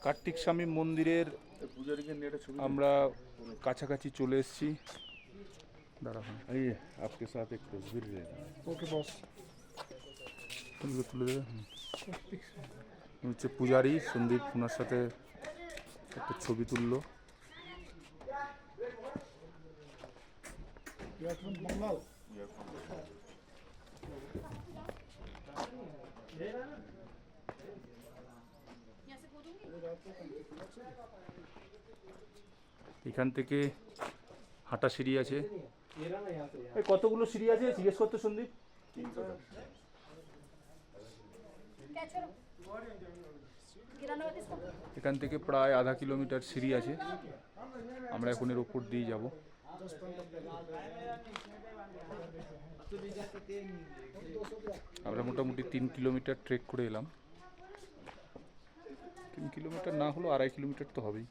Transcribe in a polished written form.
কার্তিক স্বামী মন্দিরের আমরা কাছাকাছি চলে এসেছি। দাঁড়ান, आपके साथ एक तस्वीर ले ওকে বস, তুলে দেবে। হচ্ছে পূজারি সন্দীপ, ওনার সাথে একটা ছবি তুললো। এখান থেকে হাঁটা সিঁড়ি আছে। কতগুলো সিঁড়ি আছে জিজ্ঞেস করতে সন্দীপ। এখান থেকে প্রায় আধা কিলোমিটার সিঁড়ি আছে। আমরা এখন এর ওপর দিয়ে যাব। আমরা মোটামুটি 3 কিলোমিটার ট্রেক করে এলাম। 3 কিলোমিটার না হলেও 2.5 কিলোমিটার তো হবেই।